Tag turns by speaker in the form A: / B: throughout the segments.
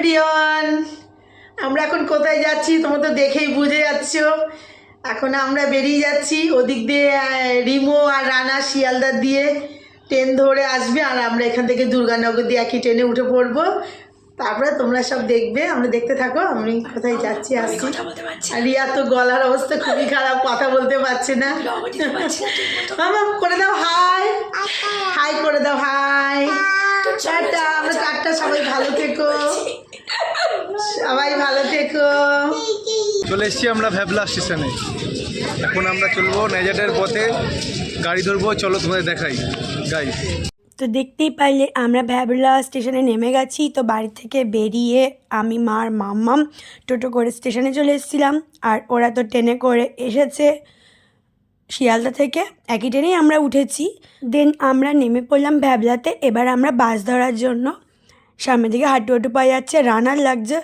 A: Everyone, আমরা এখন কোথায় যাচ্ছি তোমরা তো দেখেই বুঝে যাচ্ছ। এখন আমরা বেরিয়ে যাচ্ছি ওদিক দিয়ে, রিমো আর রানা শিয়ালদার দিয়ে ট্রেন ধরে আসবে, আর আমরা এখান থেকে দুর্গানগর দিয়ে একই ট্রেনে উঠে পড়বো। তারপরে তোমরা সব দেখবে, আমরা দেখতে থাকো আমি কোথায় যাচ্ছি আসছি। আর রিয়া তো গলার অবস্থা খুবই খারাপ, কথা বলতে পারছে না। মামা করে দাও হাই, হাই করে দাও, হাই টাটা। আমরা টাটা, সবাই ভালো থেকো, সবাই ভালো থেকো।
B: চলে এসেছি আমরা ভ্যাবলা স্টেশনে। এখন আমরা চলবো নেজাটের পথে, গাড়ি ধরবো। চলো তোমাদের দেখাই গাইস।
C: তো দেখতেই পাইলে আমরা ভ্যাবলা স্টেশনে নেমে গেছি। তো বাড়ি থেকে বেরিয়ে আমি মার মাম্মাম টোটো করে স্টেশনে চলে এসেছিলাম, আর ওরা তো ট্রেনে করে এসেছে শিয়ালদা থেকে, একই ট্রেনেই আমরা উঠেছি। দেন আমরা নেমে পড়লাম ভ্যাবলাতে। এবার আমরা বাস ধরার জন্য সামনের দিকে হাঁটু হাঁটু পাওয়া যাচ্ছে। রানার লাগছে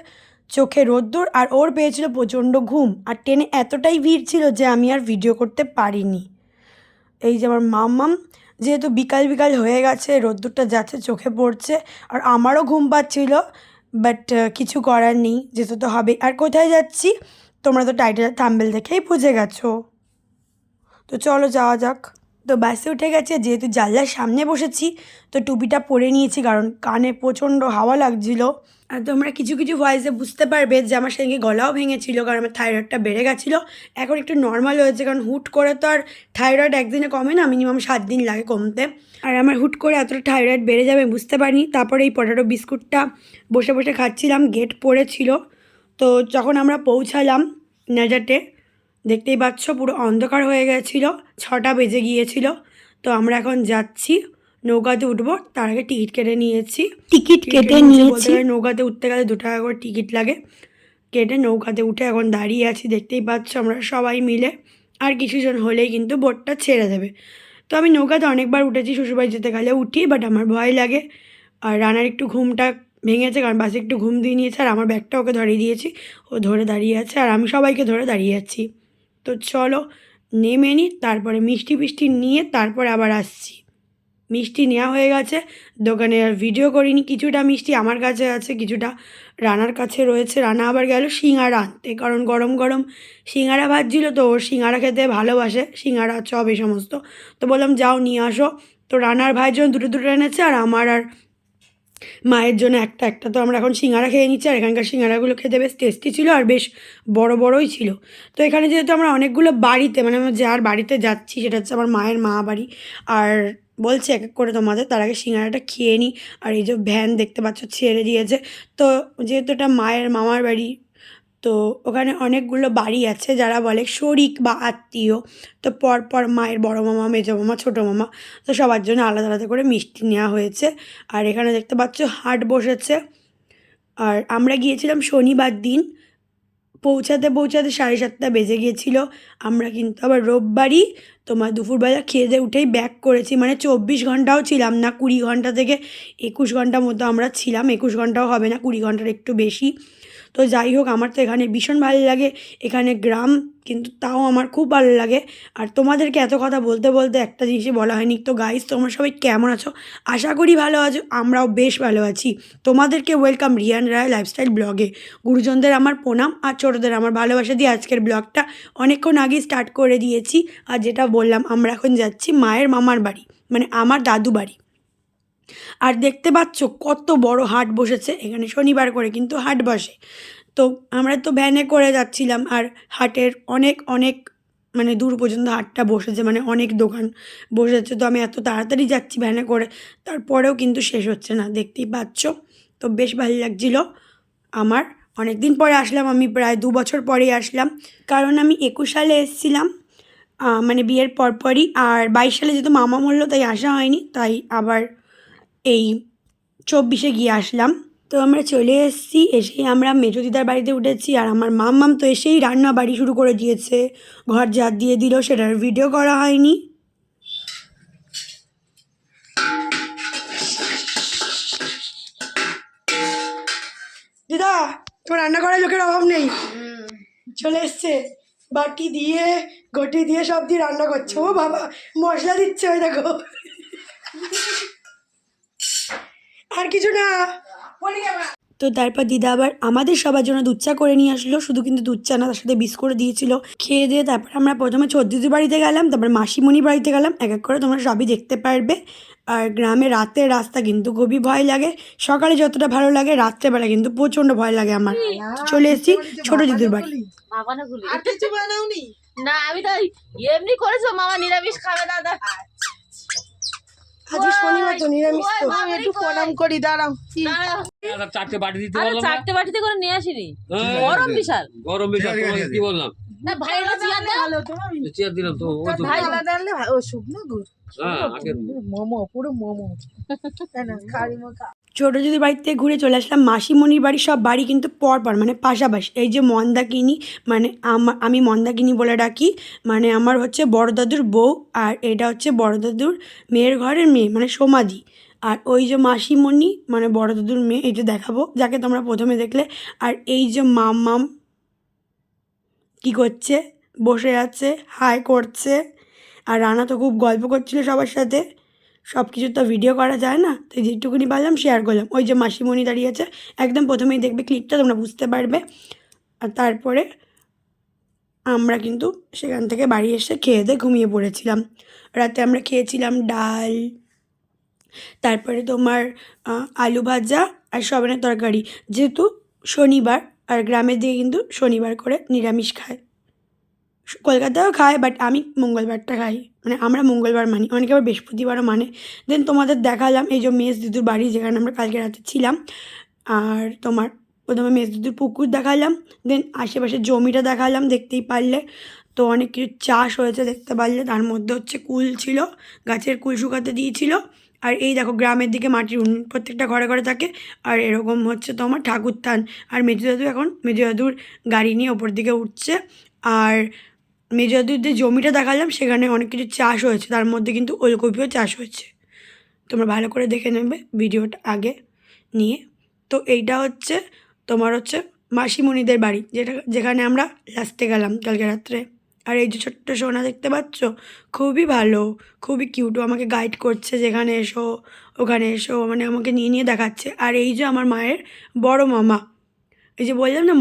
C: চোখে রোদ্দুর, আর ওর পেয়েছিল প্রচণ্ড ঘুম, আর ট্রেনে এতটাই ভিড় ছিল যে আমি আর ভিডিও করতে পারিনি। এই যে আমার মাম্মাম, যেহেতু বিকাল বিকাল হয়ে গেছে, রোদ্দুরটা যাচ্ছে চোখে পড়ছে, আর আমারও ঘুম পাচ্ছিল, বাট কিছু করার নেই, যেতে তো হবে। আর কোথায় যাচ্ছি তোমরা তো টাইটেল থাম্বনেল দেখেই বুঝে গেছো। তো চলো যাওয়া যাক। তো বাসে উঠে গেছে, যেহেতু জানলার সামনে বসেছি তো টুপিটা পরে নিয়েছি, কারণ কানে প্রচণ্ড হাওয়া লাগছিল। আর তোমরা কিছু কিছু ভয়েসে বুঝতে পারবে যে আমার সঙ্গে গলাও ভেঙেছিল, কারণ আমার থাইরয়েডটা বেড়ে গেছিলো। এখন একটু নর্মাল হয়েছে, কারণ হুট করে তো আর থাইরয়েড একদিনে কমে না, মিনিমাম 7 দিন লাগে কমতে। আর আমার হুট করে এতটা থাইরয়েড বেড়ে যাবে বুঝতে পারিনি। তারপরে এই পটেটো বিস্কুটটা বসে বসে খাচ্ছিলাম, গেট পড়েছিল। তো যখন আমরা পৌঁছালাম নেজাটে, দেখতেই পাচ্ছ পুরো অন্ধকার হয়ে গেছিলো, 6টা বেজে গিয়েছিল। তো আমরা এখন যাচ্ছি নৌকাতে উঠবো, তার আগে টিকিট কেটে নিয়েছি। টিকিট কেটে নিয়েছি, নৌকাতে উঠতে গেলে 2 টাকা করে টিকিট লাগে। কেটে নৌকাতে উঠে এখন দাঁড়িয়ে আছি, দেখতেই পাচ্ছ আমরা সবাই মিলে। আর কিছুজন হলেই কিন্তু বোটটা ছেড়ে দেবে। তো আমি নৌকাতে অনেকবার উঠেছি, শ্বশুরবাড়ি যেতে গেলে উঠি, বাট আমার ভয় লাগে। আর রানার একটু ঘুমটা ভেঙেছে, কারণ বাসে একটু ঘুম দিয়ে নিয়েছে, আর আমার ব্যাগটা ওকে ধরিয়ে দিয়েছি, ও ধরে দাঁড়িয়ে আছে, আর আমি সবাইকে ধরে দাঁড়িয়ে আছি। তো চলো নেমে নিই, তারপরে মিষ্টি ফিষ্টি নিয়ে তারপরে আবার আসছি। মিষ্টি নেওয়া হয়ে গেছে দোকানে, আর ভিডিও করিনি। কিছুটা মিষ্টি আমার কাছে আছে, কিছুটা রানার কাছে রয়েছে। রানা আবার গেল সিঙ্গারা আনতে, কারণ গরম গরম সিঙ্গারা ভাজছিল, তো ওর সিঙ্গারা খেতে ভালোবাসে, সিঙ্গারা চপ এই সমস্ত। তো বললাম যাও নিয়ে আসো। তো রানার ভাইয়ের জন্য দুটো দুটো এনেছে, আর আমার আর মায়ের জন্য একটা একটা। তো আমরা এখন সিঙ্গারা খেয়ে নিচ্ছি, আর এখানকার সিঙ্গারাগুলো খেতে বেশ টেস্টি ছিল, আর বেশ বড় বড়ই ছিল। তো এখানে যেহেতু আমরা অনেকগুলো বাড়িতে, মানে আমরা যার বাড়িতে যাচ্ছি সেটা হচ্ছে আমার মায়ের মা বাড়ি, আর বলছে এক এক করে তোমাদের, তার আগে সিঙ্গারাটা খেয়ে নিই। আর এই যে ভ্যান দেখতে পাচ্ছ ছেড়ে দিয়েছে। তো যেহেতু এটা মায়ের মামার বাড়ি, তো ওখানে অনেকগুলো বাড়ি আছে যারা বলে শরিক বা আত্মীয়। তো পরপর মায়ের বড় মামা, মেজো মামা, ছোটো মামা, তো সবার জন্য আলাদা আলাদা করে মিষ্টি নেওয়া হয়েছে। আর এখানে দেখতে পাচ্ছ হাট বসেছে। আর আমরা গিয়েছিলাম শনিবার দিন, পৌঁছাতে পৌঁছাতে 7:30 বেজে গিয়েছিলো। আমরা কিন্তু আবার রোববারই তোমার দুপুরবেলা খেয়ে দিয়ে উঠেই ব্যাক করেছি, মানে 24 ঘন্টাও ছিলাম না, 20 ঘন্টা থেকে 21 ঘন্টা মতো আমরা ছিলাম। 21 ঘন্টাও হবে না, 20 ঘন্টার একটু বেশি। তো যাই হোক, আমার তো এখানে ভীষণ ভালো লাগে, এখানে গ্রাম কিন্তু তাও আমার খুব ভালো লাগে। আর তোমাদেরকে এত কথা বলতে বলতে একটা জিনিসই বলা হয়নি। তো গাইস, তোমরা সবাই কেমন আছো? আশা করি ভালো আছো, আমরাও বেশ ভালো আছি। তোমাদেরকে ওয়েলকাম রিয়ান রায় লাইফস্টাইল ব্লগে। গুরুজনদের আমার প্রণাম, আর ছোটোদের আমার ভালোবাসা দিয়ে আজকের ব্লগটা অনেকক্ষণ আগেই স্টার্ট করে দিয়েছি। আর যেটা বললাম, আমরা এখন যাচ্ছি মায়ের মামার বাড়ি, মানে আমার দাদু বাড়ি। আর দেখতে পাচ্ছ কত বড় হাট বসেছে এখানে, শনিবার করে কিন্তু হাট বসে। তো আমরা তো ভ্যানে করে যাচ্ছিলাম, আর হাটের অনেক অনেক মানে দূর পর্যন্ত হাটটা বসেছে, মানে অনেক দোকান বসেছে। তো আমি এত তাড়াতাড়ি যাচ্ছি ভ্যানে করে, তারপরেও কিন্তু শেষ হচ্ছে না, দেখতেই পাচ্ছ। তো বেশ ভালো লাগছিলো আমার। অনেক দিন পরে আসলাম, আমি প্রায় 2 বছর পরেই আসলাম, কারণ আমি 21 সালে এসেছিলাম, মানে বিয়ের পরপরই। আর 22 সালে যেহেতু মামা মরলো তাই আসা হয়নি, তাই আবার এই 24-এ গিয়ে আসলাম। তো আমরা চলে এসেছি, এসেই আমরা মেজো দিদার বাড়িতে উঠেছি। আর আমার মাম্মাম তো এসেই রান্না বাড়ি শুরু করে দিয়েছে, ঘর ঝাড় দিয়ে দিল, সেটার ভিডিও করা হয়নি। দিদা, তোমার রান্না করার লোকের অভাব নেই, চলে এসছে বাটি দিয়ে ঘটি দিয়ে সব দিয়ে রান্না করছে। ও বাবা, মশলা দিচ্ছে, ওই দেখো। আর কিছু না, তো তারপর দিদা আবার আমাদের সবার জন্য দুধ চা করে নিয়ে আসলো, শুধু কিন্তু দুধ চা না, তার সাথে বিস্কুট দিয়েছিল। খেয়ে দিয়ে তারপর আমরা প্রথমে ছোটদিদির বাড়িতে গেলাম, তারপর মাসিমণির বাড়িতে গেলাম। এক এক করে তোমরা সবই দেখতে পারবে। আর গ্রামে রাতের রাস্তা কিন্তু খুবই ভয় লাগে, সকালে যতটা ভালো লাগে রাত্রেবেলা কিন্তু প্রচণ্ড ভয় লাগে আমার। চলে এসেছি ছোটো দিদির বাড়ি।
A: আর কিছু বানাওনি?
D: না আমি তো এমনি করেছো, মামা নিরামিষ খাবে দাদা।
C: আজ শনিবার তো নিরামিষ তো।
A: আমি একটু প্রণাম করি, দাঁড়াও।
E: চারটে বাটি দিতে
D: আরে
E: বললাম না?
D: চারটে বাটিতে করে নিয়ে আসিনি,
E: হ্যাঁ,
D: গরম বিশাল।
E: গরম বেশি তোমাকে কি বললাম?
D: না ভাই চেয়ার দাও।
A: ভালো তুমি
E: চেয়ার দিলাম তো ও তো
D: ভাই
A: আলাদা আনলে ও শুকনো গুড়,
E: হ্যাঁ আগের
A: মোমো, পুরো মোমো। না খাড়ি মোকা।
C: ছোটো দিদির বাড়িতে ঘুরে চলে আসলাম মাসিমণির বাড়ি। সব বাড়ি কিন্তু পরপর মানে পাশাপাশি। এই যে মন্দাকিনী, মানে আমি মন্দাকিনী বলে ডাকি, মানে আমার হচ্ছে বড় দাদুর বউ, আর এটা হচ্ছে বড় দাদুর মেয়ের ঘরের মেয়ে মানে সমাধি। আর ওই যে মাসিমণি মানে বড় দাদুর মেয়ে, এই যে দেখাবো, যাকে তোমরা প্রথমে দেখলে। আর এই যে মাম কী করছে, বসে আছে, হাই করছে। আর রানা তো খুব গল্প করছিল সবার সাথে। সব কিছু তো ভিডিও করা যায় না, তো যেটুকুনি পারলাম শেয়ার করলাম। ওই যে মাসিমণি দাঁড়িয়ে আছে, একদম প্রথমেই দেখবে ক্লিপটা, তোমরা বুঝতে পারবে। আর তারপরে আমরা কিন্তু সেখান থেকে বাড়ি এসে খেয়ে দিয়ে ঘুমিয়ে পড়েছিলাম। রাতে আমরা খেয়েছিলাম ডাল, তারপরে তোমার আলু ভাজা আর সবেনের তরকারি। যেহেতু শনিবার, আর গ্রামের দিকে কিন্তু শনিবার করে নিরামিষ খায়, কলকাতায়ও খায়, বাট আমি মঙ্গলবারটা খাই, মানে আমরা মঙ্গলবার মানি, অনেকে আবার বৃহস্পতিবারও মানে। দেন তোমাদের দেখালাম এই যে মেজ দিদুর বাড়ি, যেখানে আমরা কালকে রাতে ছিলাম। আর তোমার প্রথমে মেজ দিদুর পুকুর দেখালাম, দেন আশেপাশে জমিটা দেখালাম, দেখতেই পারলে। তো অনেক কিছু চাষ হয়েছে দেখতে পারলে, তার মধ্যে হচ্ছে কুল ছিল, গাছের কুল শুকাতে দিয়েছিল। আর এই দেখো গ্রামের দিকে মাটির উনুন প্রত্যেকটা ঘরে ঘরে থাকে। আর এরকম হচ্ছে তোমার ঠাকুর থান। আর মেজো দাদু এখন মেজো দাদুর গাড়ি নিয়ে ওপর দিকে উঠছে। আর মেজো দাদুর যে জমিটা দেখালাম সেখানে অনেক কিছু চাষ হয়েছে, তার মধ্যে কিন্তু ওলকপিও চাষ হয়েছে। তোমরা ভালো করে দেখে নেবে ভিডিওটা আগে নিয়ে। তো এইটা হচ্ছে তোমার হচ্ছে মাসিমণিদের বাড়ি, যেখানে আমরা লাস্টে গেলাম কালকে রাত্রে। আর এই যে ছোট্ট সোনা দেখতে পাচ্ছ, খুবই ভালো, খুবই কিউটও, আমাকে গাইড করছে যেখানে এসো ওখানে এসো, মানে আমাকে নিয়ে নিয়ে দেখাচ্ছে। আর এই যে আমার মায়ের বড় মামা, এই যে বললাম না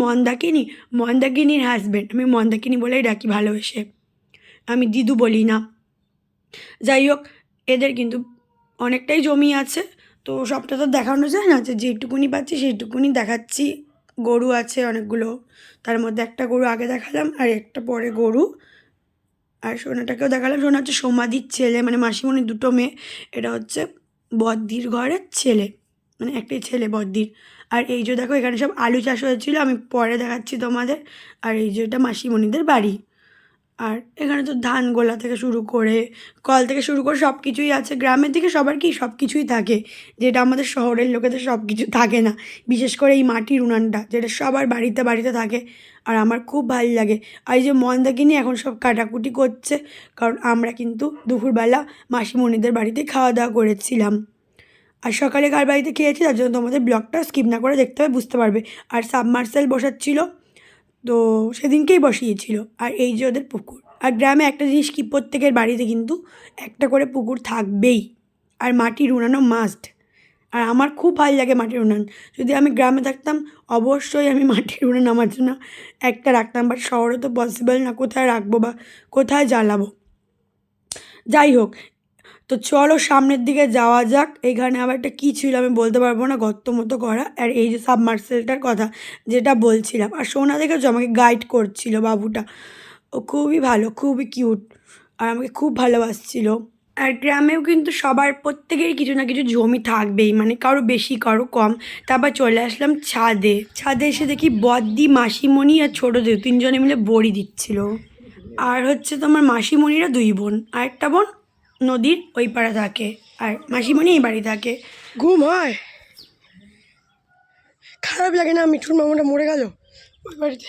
C: মন্দাকিনীর হাজব্যান্ড, আমি মন্দাকিনী বলেই ডাকি ভালোবেসে, আমি দিদু বলি না। যাই হোক, এদের কিন্তু অনেকটাই জমি আছে, তো সবটা তো দেখানো যায় না, যে যেটুকুনি পাচ্ছি সেইটুকুনি দেখাচ্ছি। গরু আছে অনেকগুলো, তার মধ্যে একটা গরু আগে দেখালাম আর একটা পরে গরু। আর সোনাটাকেও দেখালাম, সোনা হচ্ছে সমাধির ছেলে, মানে মাসিমণির দুটো মেয়ে, এটা হচ্ছে বদ্দির ঘরের ছেলে, মানে একটাই ছেলে বদ্দির। আর এই যে দেখো এখানে সব আলু চাষ হয়েছিল, আমি পরে দেখাচ্ছি তোমাদের। আর এই যে এটা মাসিমণিদের বাড়ি। আর এখানে তো ধান গোলা থেকে শুরু করে কল থেকে শুরু করে সব কিছুই আছে। গ্রামের দিকে সবার কি সব কিছুই থাকে, যেটা আমাদের শহরের লোকেদের সব কিছু থাকে না। বিশেষ করে এই মাটির উনানটা, যেটা সবার বাড়িতে বাড়িতে থাকে, আর আমার খুব ভালো লাগে। আর এই যে মন্দাকিনী এখন সব কাটাকুটি করছে, কারণ আমরা কিন্তু দুপুরবেলা মাসিমণিদের বাড়িতে খাওয়া দাওয়া করেছিলাম। আর সকালে কার বাড়িতে খেয়েছি তার জন্য তোমাদের ব্লগটা স্কিপ না করে দেখতে হবে, বুঝতে পারবে। আর সাবমার্সেল বসাচ্ছিল, তো সেদিনকেই বসিয়েছিল। আর এই যে ওদের পুকুর। আর গ্রামে একটা জিনিস কি, প্রত্যেকের বাড়িতে কিন্তু একটা করে পুকুর থাকবেই, আর মাটির উনানও মাস্ট। আর আমার খুব ভালো লাগে মাটির উনান। যদি আমি গ্রামে থাকতাম অবশ্যই আমি মাটির উনান আমার জন্য একটা রাখতাম, বাট শহরে তো পসিবল না, কোথায় রাখবো বা কোথায় জ্বালাবো। যাই হোক, তো চলো সামনের দিকে যাওয়া যাক। এইখানে আবার একটা কী ছিল আমি বলতে পারবো না, গর্ত মতো করা। আর এই যে সাবমার্সেলটার কথা যেটা বলছিলাম, আর সোনা দেখেছো আমাকে গাইড করছিল বাবুটা, ও খুবই ভালো, খুবই কিউট, আর আমাকে খুব ভালোবাসছিল। আর গ্রামেও কিন্তু সবার প্রত্যেকেরই কিছু না কিছু জমি থাকবেই, মানে কারো বেশি কারো কম। তারপর চলে আসলাম ছাদে। ছাদে এসে দেখি বদ্দি, মাসিমণি আর ছোটো দিদি তিনজনে মিলে বড়ি দিচ্ছিল। আর হচ্ছে তোমার মাসিমণিরা দুই বোন, আর একটা বোন নদীর ওই পাড়া থাকে, আর মাসিমণি এই বাড়ি থাকে। ঘুম হয়, খারাপ লাগে না মিঠুর মামাটা মরে গেল ওই বাড়িতে।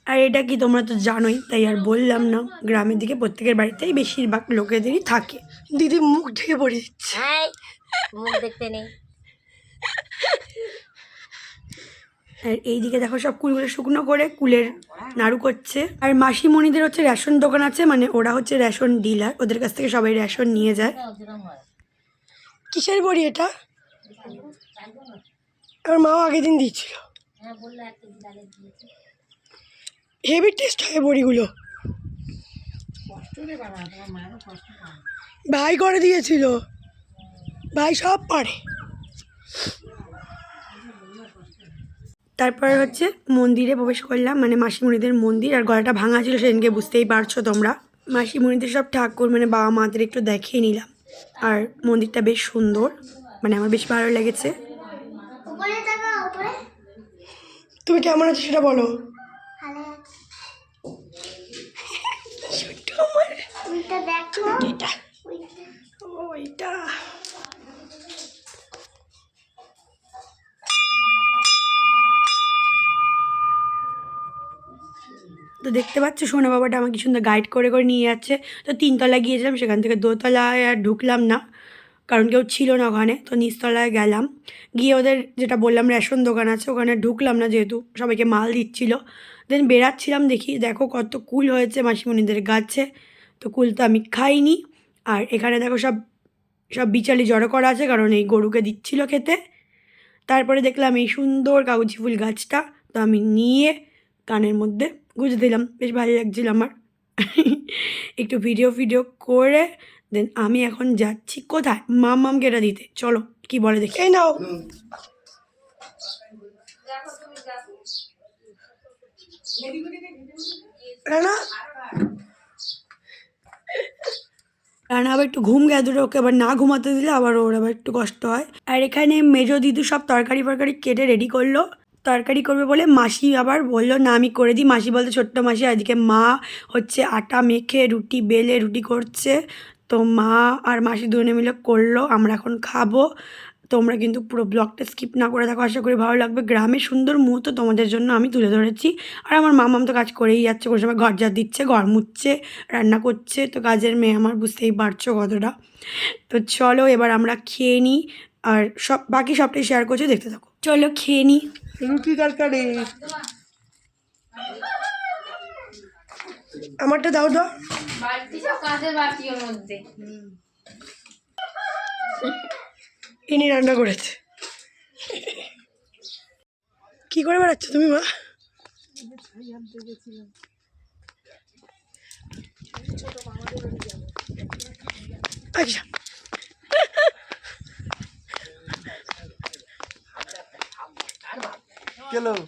C: আর এটা কি তোমরা তো জানোই, তাই আর বললাম না। গ্রামের দিকে প্রত্যেকের বাড়িতেই বেশিরভাগ লোকেদেরই থাকে। দিদি মুখ ঢেকে পড়ে দিচ্ছে,
D: মুখ দেখতে নেই।
C: আর এইদিকে দেখো সব কুলগুলো শুকনো করে কুলের নাড়ু করছে। আর মাসিমণিদের হচ্ছে রেশন দোকান আছে, মানে ওরা হচ্ছে রেশন ডিলার, ওদের কাছ থেকে সবাই রেশন নিয়ে যায়। কিসের বড়ি এটা? আমার মাও আগের দিন দিয়েছিল, হেভি টেস্ট হয় বড়িগুলো। ভাই করে দিয়েছিল, ভাই সব পারে। তারপর হচ্ছে মন্দিরে প্রবেশ করলাম, মানে মাসিমণিদের মন্দির। আর গলাটা ভাঙা ছিল সেদিনকে, বুঝতেই পারছো তোমরা। মাসিমণিদের সব ঠাকুর মানে বাবা মাদের একটু দেখিয়ে নিলাম। আর মন্দিরটা বেশ সুন্দর, মানে আমার বেশ ভালো লেগেছে। তুমি কেমন আছো সেটা বলো। ওইটা তো দেখতে পাচ্ছ সোনা বাবাটা আমাকে সুন্দর গাইড করে করে নিয়ে যাচ্ছে। তো 3 তলায় গিয়েছিলাম, সেখান থেকে 2 তলায় আর ঢুকলাম না, কারণ কেউ ছিল না ওখানে। তো নিচতলায় গেলাম, গিয়ে ওদের যেটা বললাম রেশন দোকান আছে ওখানে ঢুকলাম না, যেহেতু সবাইকে মাল দিচ্ছিল। দেন বেরাচ্ছিলাম, দেখি দেখো কত কুল হয়েছে মাসিমণিদের গাছে। তো কুল তো আমি খাইনি। আর এখানে দেখো সব সব বিচালি জড়ো করা আছে, কারণ এই গরুকে দিচ্ছিল খেতে। তারপরে দেখলাম এই সুন্দর কাগজি ফুল গাছটা, তো আমি নিয়ে কানের মধ্যে গুঁজে দিলাম, বেশ ভালো লাগছিল আমার। একটু ভিডিও করে দেন আমি এখন যাচ্ছি কোথায়, মামকে এটা দিতে। চলো কি বলে দেখি। এই নাও, রানা রানা আবার একটু ঘুম গেঁদুরে, ওকে আবার না ঘুমাতে দিলে আবার ওর আবার একটু কষ্ট হয়। আর এখানে মেজো দিদু সব তরকারি ফরকারি কেটে রেডি করলো, তরকারি করবে বলে। মাসি আবার বললো না আমি করে দিই, মাসি বলতে ছোট্ট মাসি। আর এদিকে মা হচ্ছে আটা মেখে রুটি বেলে রুটি করছে। তো মা আর মাসি দুজনে মিলে করলো, আমরা এখন খাবো। তোমরা কিন্তু পুরো ব্লগটা স্কিপ না করে থাকো, আশা করি ভালো লাগবে। গ্রামের সুন্দর মুহূর্ত তোমাদের জন্য আমি তুলে ধরেছি। আর আমার মামাম তো কাজ করেই যাচ্ছে, কোনো সময় ঘর ঝাড় দিচ্ছে, ঘর মুছছে, রান্না করছে। তো কাজের মেয়ে আমার, বুঝতেই পারছো কতটা। তো চলো এবার আমরা খেয়ে নিই, আর সব বাকি সবটাই শেয়ার করছি, দেখতে থাকো। চলো খেয়ে নিই।
A: রুটি তরকারি
C: আমারটা দাও তো।
D: বালতি সব কাঁচের বাটি ওর মধ্যে।
C: ইনি রান্না করেছে। কি করে বেড়াচ্ছ তুমি মা? আচ্ছা,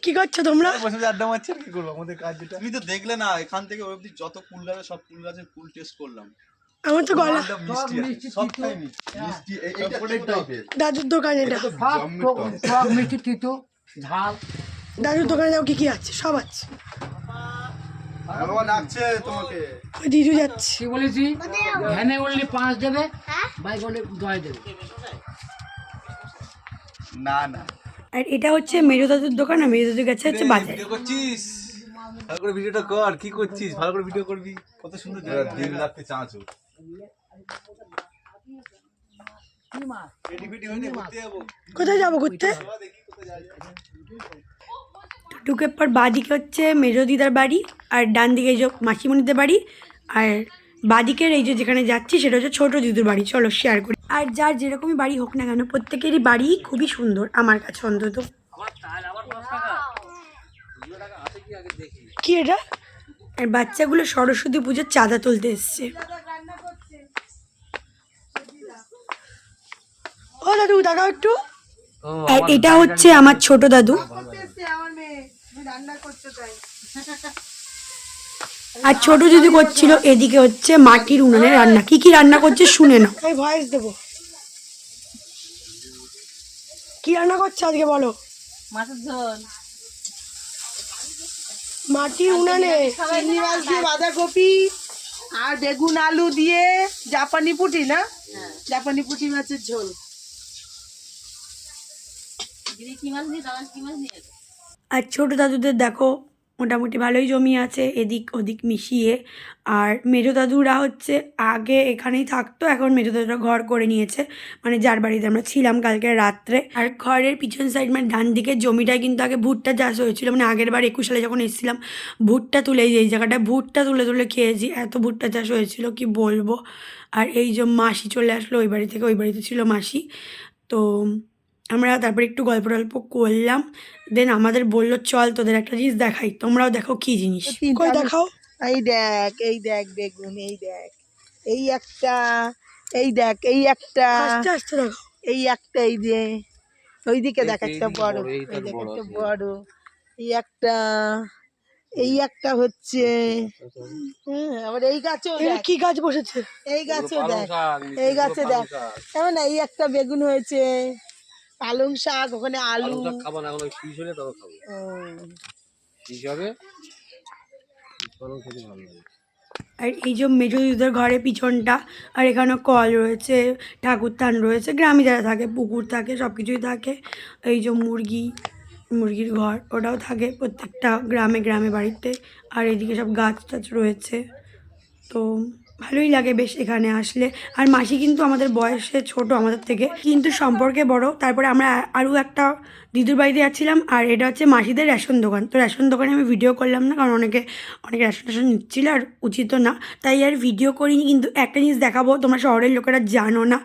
C: কি করছো তোমরা?
B: আড্ডা মারছি, আর কি করবো, আমাদের কাজ যেটা।
F: তুমি তো দেখলে না, এখান থেকে ওই অবধি যত কুল গাছে সব কুল গাছের কুল টেস্ট করলাম।
C: আমার তো গলা
F: সবটাই মিষ্টি, এইটা টাইপের।
C: দাদুর দোকান, এটা
E: সব মিষ্টি তিতো ঝাল।
C: দাদুর দোকানে যাও, কি কি আছে সব আছে।
F: বাবা ডাকছে তোমাকে।
C: ওই দিদু যাচ্ছে।
E: কি বলেছি? ভ্যানে উঠলে 5 দেবে, বাইক উঠলে 10 দেবে।
F: না না,
C: আর এটা হচ্ছে মেজো দাদুর দোকান, আর মেজো দাদু গেছে হচ্ছে বাজারে।
B: ভিডিও করছিস, ভালো করে ভিডিওটা কর। কি করছিস, ভালো করে ভিডিও করবি। কত সুন্দর জায়গা,
F: দিন রাত্রি চাঁচো।
C: কোথায় যাবো ঘুরতে? ঢুকে পর বাঁদিকে হচ্ছে মেজো দিদার বাড়ি, আর ডান দিকে এই যে মাসিমণিদের বাড়ি। আর বাঁদিকের এই যে যেখানে যাচ্ছি সেটা হচ্ছে ছোটো দিদুর বাড়ি। চলো শেয়ার করি। আর যার যেরকমই বাড়ি হোক না কেন, প্রত্যেকেরই বাড়ি খুবই সুন্দর আমার কাছে অন্তত। কি এটা? আর বাচ্চাগুলো সরস্বতী পুজোর চাঁদা তুলতে এসছে। ও দাদু দেখাও একটু। আর এটা হচ্ছে আমার ছোট দাদু। আর ছোট দিদি করছিল এদিকে হচ্ছে মাটির উনানে রান্না। কি কি রান্না করছে শুনে নাও। আমি ভয়েস দেবো। কি রান্না করছে আজকে বলো?
D: মাছের ঝোল।
C: মাটির উনানে
A: চিংড়ি মাছ দিয়ে বাঁধাকপি আর বেগুন আলু দিয়ে জাপানি পুঁটি, না জাপানি পুঁটি মাছের ঝোল।
D: দিদি কি মাছ দিয়ে, দাদা কি মাছ দিয়ে?
C: আর ছোট দাদুদের দেখো মোটামুটি ভালোই জমি আছে এদিক ওদিক মিশিয়ে। আর মেজো দাদুরা হচ্ছে আগে এখানেই থাকতো, এখন মেজো দাদুরা ঘর করে নিয়েছে, মানে যার বাড়িতে আমরা ছিলাম কালকে রাত্রে। আর ঘরের পিছন সাইড মানে ডান দিকের জমিটায় কিন্তু আগে ভুট্টা চাষ হয়েছিল, মানে আগের বার 21 সালে যখন এসেছিলাম ভুট্টা তুলে, এই জায়গাটায় ভুট্টা তুলে তুলে খেয়েছি, এত ভুট্টা চাষ হয়েছিল কি বলবো। আর এই যে মাসি চলে আসলো ওই বাড়ি থেকে, ওই বাড়িতে ছিল মাসি। তো আমরা তারপরে একটু গল্প টল্প করলাম, দেন আমাদের বললো চল তোদের একটা জিনিস দেখাই, তোমরাও দেখো কি জিনিস। কই দেখাও।
A: এই দেখ, এই দেখ বেগুন, এই দেখ, এই একটা, এই দেখ, এই একটা,
C: আস্তে আস্তে দেখো।
A: এই একটা, এই যে ওইদিকে দেখ একটা বড়, এই দেখ একটা বড়, এই একটা, এই একটা হচ্ছে, হ্যাঁ আবার এই গাছও
C: এটা
A: দেখ,
C: কি গাছ বসেছে?
A: এই গাছও দেখ, এই গাছে দেখ, এমন এই একটা বেগুন হয়েছে, পালং শাক, ওখানে আলু।
B: খাবো না, এখন শীষ হলে তবে খাবো,
A: ও,
B: শীষ হবে, পালং খেতে ভালো লাগে।
C: আর এই যে মেজো দিদিদের ঘরের পিছনটা, আর এখানে কল রয়েছে, ঠাকুর থান রয়েছে, গ্রামে যারা থাকে পুকুর থাকে সব কিছুই থাকে। এই যে মুরগির ঘর ওটাও থাকে প্রত্যেকটা গ্রামে গ্রামে বাড়িতে। আর এদিকে সব গাছ টাছ রয়েছে, তো ভালোই লাগে বেশ এখানে আসলে। আর মাসি কিন্তু আমাদের বয়সে ছোট আমাদের থেকে, কিন্তু সম্পর্কে বড়। তারপরে আমরা আরও একটা দিদুর বাড়িতে যাচ্ছিলাম, আর এটা হচ্ছে মাসিদের রেশন দোকান। তো রেশন দোকানে আমি ভিডিও করলাম না, কারণ অনেক রেশন টেশন নিচ্ছিল আর উচিত না, তাই আর ভিডিও করিনি। কিন্তু একটা জিনিস দেখাবো, তোমরা শহরের লোকেরা জানো না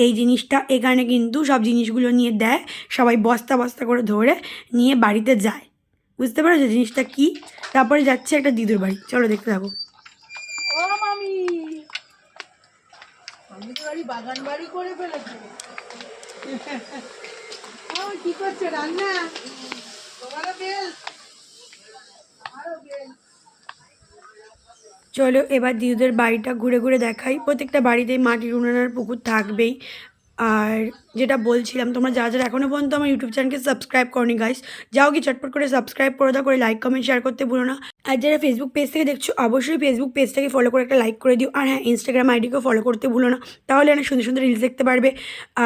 C: এই জিনিসটা, এখানে কিন্তু সব জিনিসগুলো নিয়ে দেয়, সবাই বস্তা বস্তা করে ধরে নিয়ে বাড়িতে যায়, বুঝতে পারছো জিনিসটা কি। তারপরে যাচ্ছে একটা দিদুর বাড়ি, চলো দেখতে থাকো।
A: ও মামি, মামি তো বাড়ি বাগান বাড়ি করে ফেলেছে। ও কি করছে রান্না? তোমারও বেল, আমারও বেল।
C: চলো এবার দিদিদের বাড়িটা ঘুরে ঘুরে দেখাই। প্রত্যেকটা বাড়িতেই মাটির উনানের পুকুর থাকবেই। আর যেটা বলছিলাম, তোমরা যারা যারা এখনও পর্যন্ত আমার ইউটিউব চ্যানেলকে সাবস্ক্রাইব করনি গাইস, যাও কি চটপট করে সাবস্ক্রাইব করে দাও, করে লাইক কমেন্ট শেয়ার করতে ভুলো না। আর যারা ফেসবুক পেজ থেকে দেখছো অবশ্যই ফেসবুক পেজটাকে ফলো করে একটা লাইক করে দিও। আর হ্যাঁ, ইনস্টাগ্রাম আইডিকেও ফলো করতে ভুলো না, তাহলে অনেক সুন্দর সুন্দর রিলস দেখতে পারবে।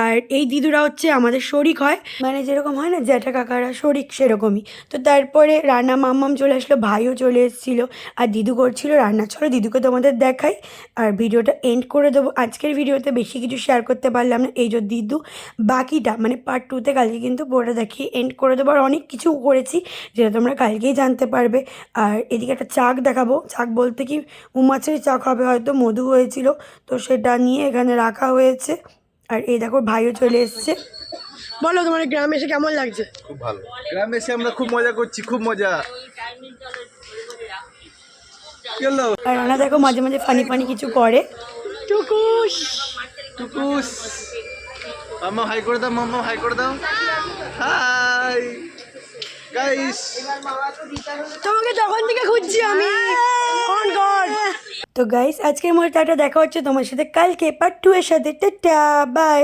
C: আর এই দিদুরা হচ্ছে আমাদের শরিক হয়, মানে যেরকম হয় না জ্যাঠা কাকারা শরিক, সেরকমই। তো তারপরে রান্না মাম্মাম চলে আসলো, ভাইও চলে এসেছিলো, আর দিদু করছিল রান্না। চলো দিদুকে তোমাদের দেখাই, আর ভিডিওটা এন্ড করে দেবো। আজকের ভিডিওতে বেশি কিছু শেয়ার করতে পারলাম না, এই যে দিদু বাকিটা মানে পার্ট 2তে কালকে কিন্তু পুরোটা দেখিয়ে এন্ড করে দেবো। আর অনেক কিছু করেছি যেটা তোমরা কালকেই জানতে পারবে। আর এদিকে একটা চাক দেখাবো, চাক বলতে কি উমাছের চাক হবে, হয়তো মধু হয়েছিল, তো সেটা নিয়ে এখানে রাখা হয়েছে। আর এই দেখো ভাইও চলে এসছে। বলো তোমার গ্রামে এসে কেমন লাগছে?
B: খুব ভালো, গ্রামে এসে আমরা খুব মজা করছি, খুব মজা।
C: আর রানা দেখো মাঝে মাঝে ফানি ফানি কিছু করে। টুকুস
B: টুকুস, মাম্মা হাই করে দাও, মাম্মা হাই করে দাও, হাই গাইস।
C: তোমাকে তখন থেকে খুঁজছি আমি। তো গাইস আজকের মতো টাটা, দেখা হচ্ছে তোমার সাথে কালকে পার্ট 2 এর সাথে। Tata bye.